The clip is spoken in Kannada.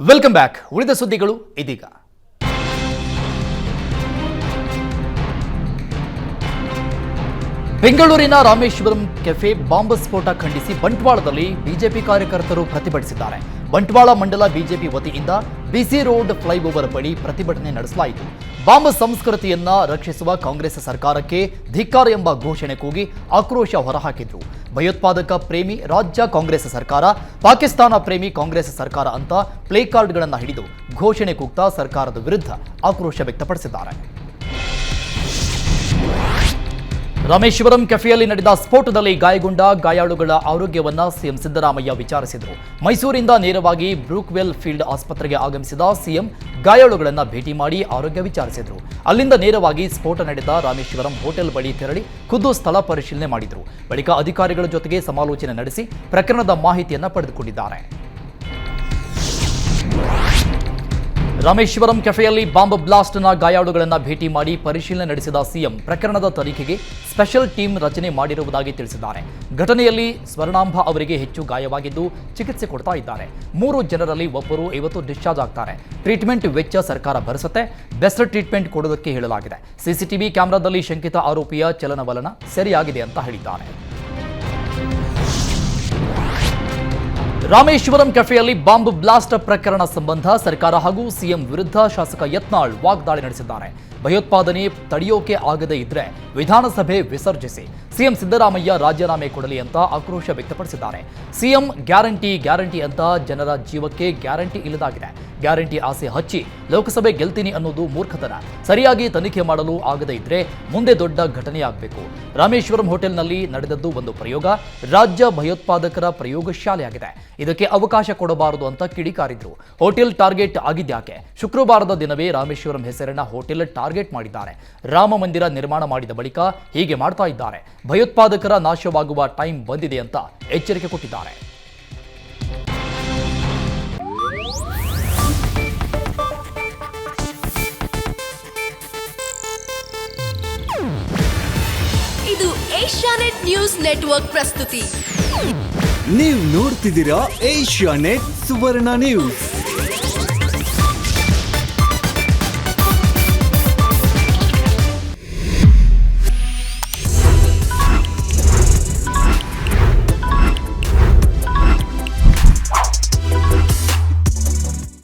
Welcome back. ಉಳಿದ ಸುದ್ದಿಗಳು ಇದೀಗ. ಬೆಂಗಳೂರಿನ ರಾಮೇಶ್ವರಂ ಕೆಫೆ ಬಾಂಬ್ ಸ್ಫೋಟ ಖಂಡಿಸಿ ಬಂಟ್ವಾಳದಲ್ಲಿ ಬಿಜೆಪಿ ಕಾರ್ಯಕರ್ತರು ಪ್ರತಿಭಟಿಸಿದ್ದಾರೆ. ಬಂಟ್ವಾಳ ಮಂಡಲ ಬಿಜೆಪಿ ವತಿಯಿಂದ ಬಿಸಿ ರೋಡ್ ಫ್ಲೈಓವರ್ ಬಳಿ ಪ್ರತಿಭಟನೆ ನಡೆಸಲಾಯಿತು. ಬಾಂಬ್ ಸಂಸ್ಕೃತಿಯನ್ನ ರಕ್ಷಿಸುವ ಕಾಂಗ್ರೆಸ್ ಸರ್ಕಾರಕ್ಕೆ ಧಿಕ್ಕಾರ ಎಂಬ ಘೋಷಣೆ ಕೂಗಿ ಆಕ್ರೋಶ ಹೊರಹಾಕಿದ್ರು. ಭಯೋತ್ಪಾದಕ ಪ್ರೇಮಿ ರಾಜ್ಯ ಕಾಂಗ್ರೆಸ್ ಸರ್ಕಾರ, ಪಾಕಿಸ್ತಾನ ಪ್ರೇಮಿ ಕಾಂಗ್ರೆಸ್ ಸರ್ಕಾರ ಅಂತ ಪ್ಲೇ ಕಾರ್ಡ್ಗಳನ್ನು ಹಿಡಿದು ಘೋಷಣೆ ಕೂಗ್ತಾ ಸರ್ಕಾರದ ವಿರುದ್ಧ ಆಕ್ರೋಶ ವ್ಯಕ್ತಪಡಿಸಿದ್ದಾರೆ. ರಾಮೇಶ್ವರಂ ಕೆಫೆಯಲ್ಲಿ ನಡೆದ ಸ್ಫೋಟದಲ್ಲಿ ಗಾಯಗೊಂಡ ಗಾಯಾಳುಗಳ ಆರೋಗ್ಯವನ್ನ ಸಿಎಂ ಸಿದ್ದರಾಮಯ್ಯ ವಿಚಾರಿಸಿದರು. ಮೈಸೂರಿಂದ ನೇರವಾಗಿ ಬ್ರೂಕ್ವೆಲ್ ಫೀಲ್ಡ್ ಆಸ್ಪತ್ರೆಗೆ ಆಗಮಿಸಿದ ಸಿಎಂ ಗಾಯಾಳುಗಳನ್ನು ಭೇಟಿ ಮಾಡಿ ಆರೋಗ್ಯ ವಿಚಾರಿಸಿದರು. ಅಲ್ಲಿಂದ ನೇರವಾಗಿ ಸ್ಫೋಟ ನಡೆದ ರಾಮೇಶ್ವರಂ ಹೋಟೆಲ್ ಬಳಿ ತೆರಳಿ ಖುದ್ದು ಸ್ಥಳ ಪರಿಶೀಲನೆ ಮಾಡಿದರು. ಬಳಿಕ ಅಧಿಕಾರಿಗಳ ಜೊತೆಗೆ ಸಮಾಲೋಚನೆ ನಡೆಸಿ ಪ್ರಕರಣದ ಮಾಹಿತಿಯನ್ನು ಪಡೆದುಕೊಂಡಿದ್ದಾರೆ. ರಾಮೇಶ್ವರಂ ಕೆಫೆಯಲ್ಲಿ ಬಾಂಬ್ ಬ್ಲಾಸ್ಟ್ನ ಗಾಯಾಳುಗಳನ್ನು ಭೇಟಿ ಮಾಡಿ ಪರಿಶೀಲನೆ ನಡೆಸಿದ ಸಿಎಂ ಪ್ರಕರಣದ ತನಿಖೆಗೆ ಸ್ಪೆಷಲ್ ಟೀಮ್ ರಚನೆ ಮಾಡಿರುವುದಾಗಿ ತಿಳಿಸಿದ್ದಾರೆ. ಘಟನೆಯಲ್ಲಿ ಸ್ವರ್ಣಾಂಬ ಅವರಿಗೆ ಹೆಚ್ಚು ಗಾಯವಾಗಿದ್ದು ಚಿಕಿತ್ಸೆ ಕೊಡ್ತಾ ಇದ್ದಾರೆ. 3 ಜನರಲ್ಲಿ ಒಬ್ಬರು ಇವತ್ತು ಡಿಸ್ಚಾರ್ಜ್ ಆಗ್ತಾರೆ. ಟ್ರೀಟ್ಮೆಂಟ್ ವೆಚ್ಚ ಸರ್ಕಾರ ಭರಿಸುತ್ತೆ. ಬೆಸ್ಟ್ ಟ್ರೀಟ್ಮೆಂಟ್ ಕೊಡೋದಕ್ಕೆ ಹೇಳಲಾಗಿದೆ. ಸಿಸಿಟಿವಿ ಕ್ಯಾಮೆರಾದಲ್ಲಿ ಶಂಕಿತ ಆರೋಪಿಯ ಚಲನವಲನ ಸರಿಯಾಗಿದೆ ಅಂತ ಹೇಳಿದ್ದಾರೆ. ರಾಮೇಶ್ವರಂ ಕೆಫೆಯಲ್ಲಿ ಬಾಂಬ್ ಬ್ಲಾಸ್ಟ್ ಪ್ರಕರಣ ಸಂಬಂಧ ಸರ್ಕಾರ ಹಾಗೂ ಸಿಎಂ ವಿರುದ್ಧ ಶಾಸಕ ಯತ್ನಾಳ್ ವಾಗ್ದಾಳಿ ನಡೆಸಿದ್ದಾರೆ. ಭಯೋತ್ಪಾದನೆ ತಡೆಯೋಕೆ ಆಗದೇ ಇದ್ರೆ ವಿಧಾನಸಭೆ ವಿಸರ್ಜಿಸಿ, ಸಿಎಂ ಸಿದ್ದರಾಮಯ್ಯ ರಾಜೀನಾಮೆ ಕೊಡಲಿ ಅಂತ ಆಕ್ರೋಶ ವ್ಯಕ್ತಪಡಿಸಿದ್ದಾರೆ. ಸಿಎಂ ಗ್ಯಾರಂಟಿ ಅಂತ ಜನರ ಜೀವಕ್ಕೆ ಗ್ಯಾರಂಟಿ ಇಲ್ಲದಾಗಿದೆ. ಗ್ಯಾರಂಟಿ ಆಸೆ ಹಚ್ಚಿ ಲೋಕಸಭೆ ಗೆಲ್ತೀನಿ ಅನ್ನೋದು ಮೂರ್ಖತನ. ಸರಿಯಾಗಿ ತನಿಖೆ ಮಾಡಲು ಆಗದೇ ಇದ್ರೆ ಮುಂದೆ ದೊಡ್ಡ ಘಟನೆಯಾಗಬೇಕು. ರಾಮೇಶ್ವರಂ ಹೋಟೆಲ್ನಲ್ಲಿ ನಡೆದದ್ದು ಒಂದು ಪ್ರಯೋಗ, ರಾಜ್ಯ ಭಯೋತ್ಪಾದಕರ ಪ್ರಯೋಗಶಾಲೆಯಾಗಿದೆ. ಇದಕ್ಕೆ ಅವಕಾಶ ಕೊಡಬಾರದು ಅಂತ ಕಿಡಿಕಾರಿದ್ರು. Hotel target ಆಗಿದ್ಯಾಕೆ? ಶುಕ್ರವಾರದ ದಿನವೇ ರಾಮೇಶ್ವರಂ ಹೆಸರಿನ ಹೋಟೆಲ್ ಟಾರ್ಗೆಟ್ ಮಾಡಿದ್ದಾರೆ. ರಾಮ ಮಂದಿರ ನಿರ್ಮಾಣ ಮಾಡಿದ ಬಳಿಕ ಹೀಗೆ ಮಾಡ್ತಾ ಇದ್ದಾರೆ. ಭಯೋತ್ಪಾದಕರ ನಾಶವಾಗುವ ಟೈಮ್ ಬಂದಿದೆ ಅಂತ ಎಚ್ಚರಿಕೆ ಕೊಟ್ಟಿದ್ದಾರೆ. ಇದು ಏಷ್ಯಾನೆಟ್ ನ್ಯೂಸ್ ನೆಟ್ವರ್ಕ್ ಪ್ರಸ್ತುತಿ. ನೀವು ನೋಡ್ತಿದ್ದೀರಾ ಏಷ್ಯಾನೆಟ್ ಸುವರ್ಣ ನ್ಯೂಸ್.